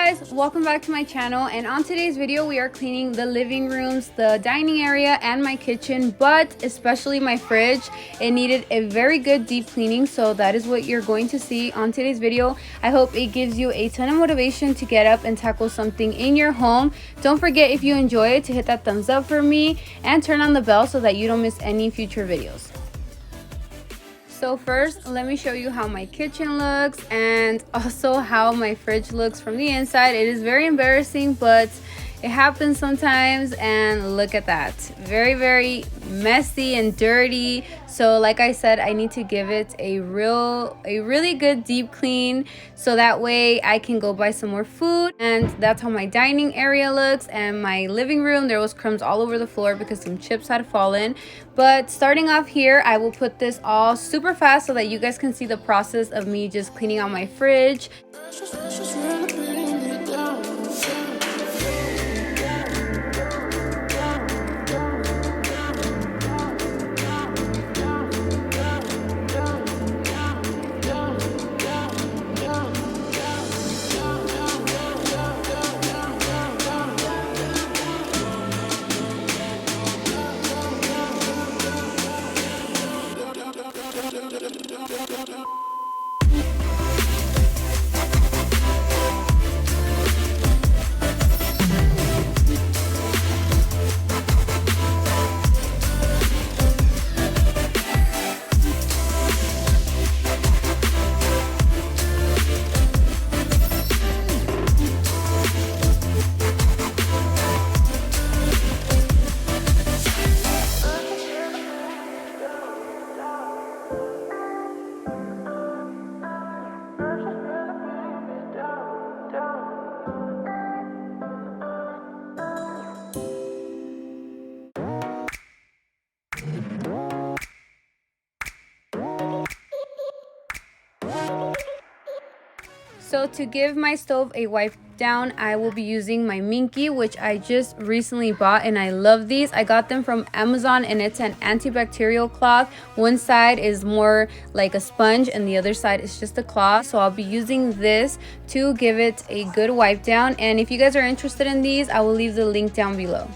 guys, welcome back to my channel, and on today's video we are cleaning the living rooms, the dining area, and my kitchen, but especially my fridge. It needed a very good deep cleaning, so that is what you're going to see on today's video. I hope it gives you a ton of motivation to get up and tackle something in your home. Don't forget, if you enjoy it, to hit that thumbs up for me and turn on the bell so that you don't miss any future videos. So first, let me show you how my kitchen looks and also how my fridge looks from the inside. It is very embarrassing, but it happens sometimes, and look at that. Very messy and dirty. So like I said, I need to give it a really good deep clean so that way I can go buy some more food. And that's how my dining area looks. And my living room, there was crumbs all over the floor because some chips had fallen. But starting off here, I will put this all super fast so that you guys can see the process of me just cleaning out my fridge. So to give my stove a wipe down, I will be using my Minky, which I just recently bought, and I love these. I got them from Amazon, and it's an antibacterial cloth. One side is more like a sponge and the other side is just a cloth. So I'll be using this to give it a good wipe down. And if you guys are interested in these, I will leave the link down below.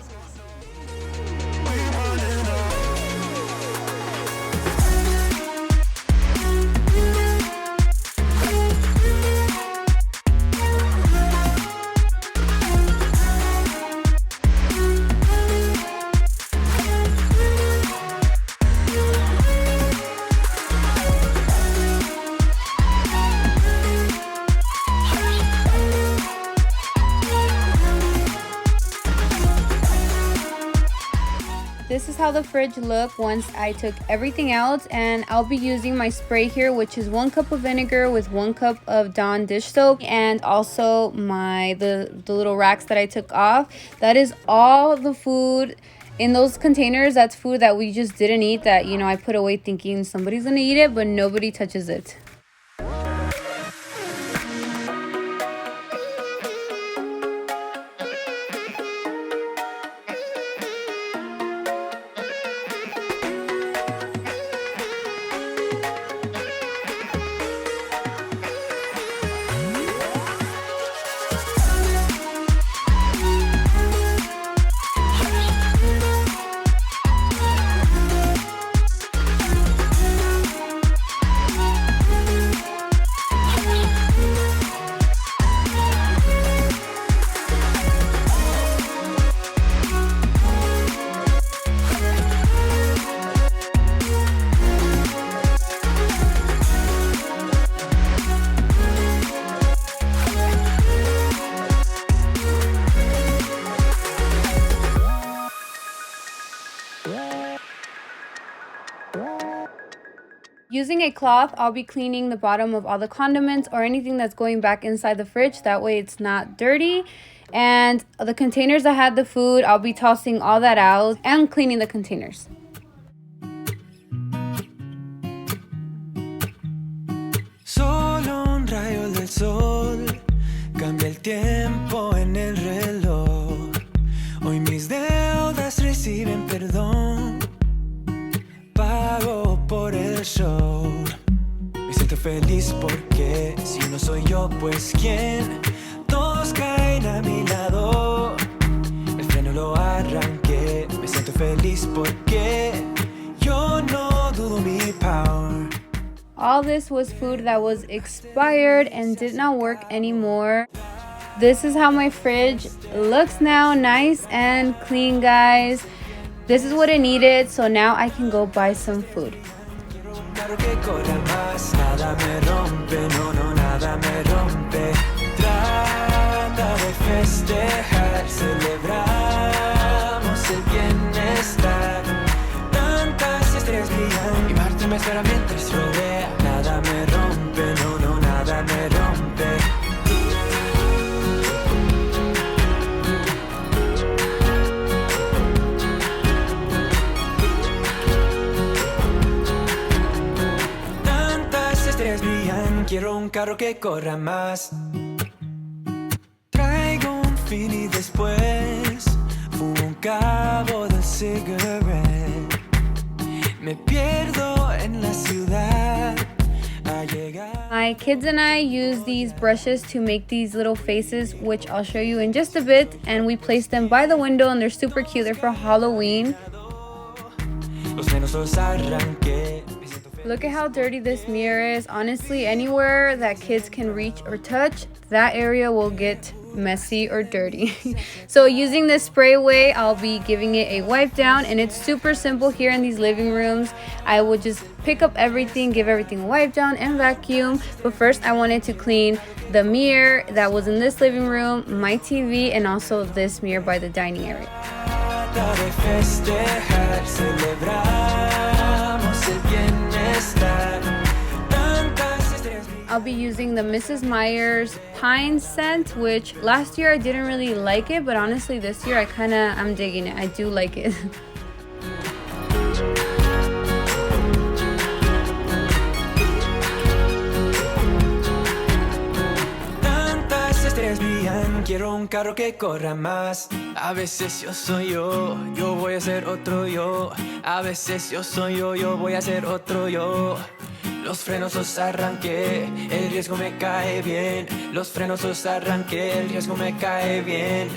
This is how the fridge looked once I took everything out, and I'll be using my spray here, which is 1 cup of vinegar with 1 cup of Dawn dish soap, and also the little racks that I took off. That is all the food in those containers. That's food that we just didn't eat, that, you know, I put away thinking somebody's gonna eat it, but nobody touches it. Using a cloth, I'll be cleaning the bottom of all the condiments or anything that's going back inside the fridge. That way it's not dirty. And the containers that had the food, I'll be tossing all that out and cleaning the containers. Solo un rayo del sol cambia el tiempo en el reloj. Hoy mis deudas reciben perdón. Pago por el show. Me siento feliz porque si no soy yo, pues quién. Todos caen. alguien a mi lado. El freno lo arranqué, me siento feliz porque yo no dudo mi power. All this was food that was expired and did not work anymore. This is how my fridge looks now, nice and clean, guys. This is what it needed, so now I can go buy some food. Claro que corra más, nada me rompe, no, no, nada me rompe. Trata de festejar, celebramos el bienestar. Tantas estrellas brillan y Marte me espera mientras rodea. Nada me rompe, no, no, nada me rompe. Quiero un carro que corra más. Traigo un fin y después fumo un cabo de cigarette. Me pierdo en la ciudad a llegar. My kids and I use these brushes to make these little faces, which I'll show you in just a bit. And we place them by the window and they're super cute. They're for Halloween. Los frenos los arranqué. Look at how dirty this mirror is. Honestly, anywhere that kids can reach or touch, that area will get messy or dirty. So using this spray away, I'll be giving it a wipe down, and it's super simple here in these living rooms. I will just pick up everything, give everything a wipe down and vacuum. But first I wanted to clean the mirror that was in this living room, my TV, and also this mirror by the dining area. I'll be using the Mrs. Meyer's pine scent, which last year I didn't really like it, but honestly this year I'm digging it. I do like it. Tantas estrellas brillan, quiero un carro que corra más. A veces yo soy yo voy a ser otro yo. A veces yo soy yo voy a ser otro yo. Los frenos los arranqué, el riesgo me cae bien. Los frenos los arranqué, el riesgo me cae bien.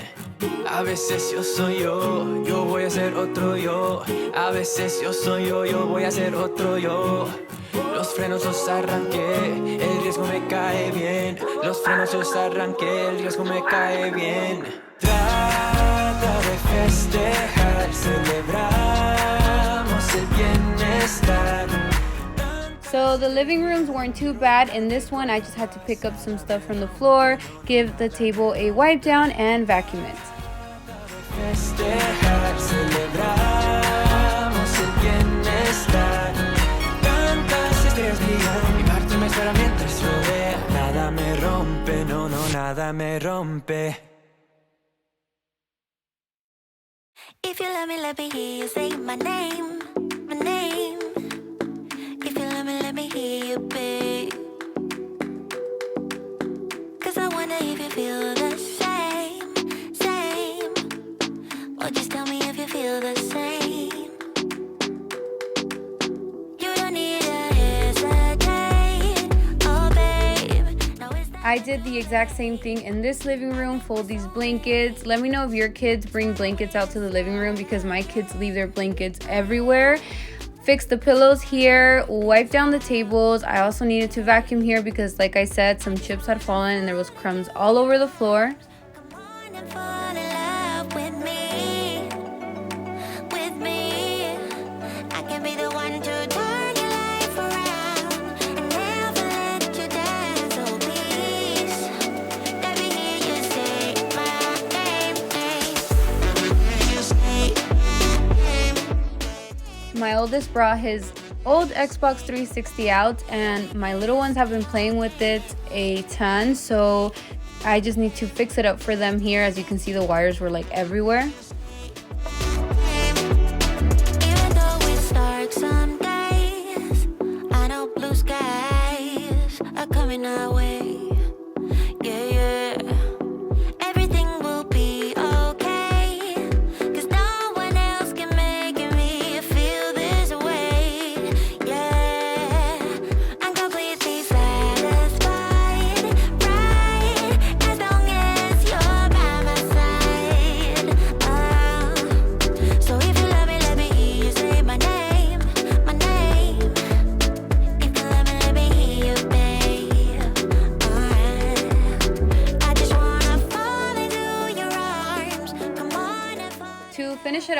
A veces yo soy yo voy a ser otro yo. A veces yo soy yo voy a ser otro yo. Los frenos los arranqué, el riesgo me cae bien. Los frenos los arranqué, el riesgo me cae bien. Trata de festejar, celebramos el bienestar. So the living rooms weren't too bad. In this one, I just had to pick up some stuff from the floor, give the table a wipe down, and vacuum it. Nada me rompe, no, no, nada me rompe. If you let me hear you say my name, my name. If you let me hear you, babe. 'Cause I wonder if you feel the same, same. Or just tell me if you feel the same. You don't need to hesitate, oh babe. No, it's not. I did the exact same thing in this living room, fold these blankets. Let me know if your kids bring blankets out to the living room, because my kids leave their blankets everywhere. Fix the pillows here, wipe down the tables. I also needed to vacuum here because, like I said, some chips had fallen and there was crumbs all over the floor. Come on and fall in love with me, with me. I can be the one to turn your life around and never let you down. So please, let me hear you say my name, you say my name. My oldest brought his old Xbox 360 out, and my little ones have been playing with it a ton, so I just need to fix it up for them here. As you can see, the wires were like everywhere. Even though it's dark some days, I know blue skies are coming our way. Yeah, yeah. Everything will be okay, 'cause no one else can make me feel this way. Yeah, I'm completely satisfied, right? As long as you're by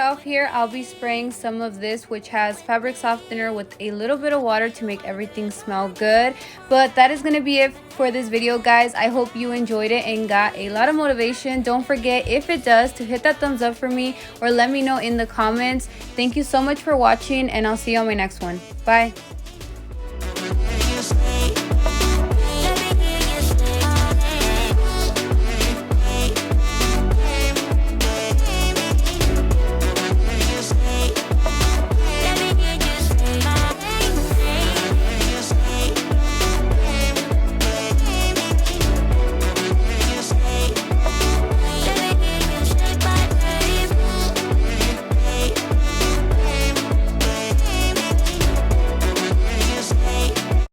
off here, I'll be spraying some of this, which has fabric softener with a little bit of water to make everything smell good. But that is going to be it for this video, guys. I hope you enjoyed it and got a lot of motivation. Don't forget, if it does, to hit that thumbs up for me or let me know in the comments. Thank you so much for watching, and I'll see you on my next one. Bye.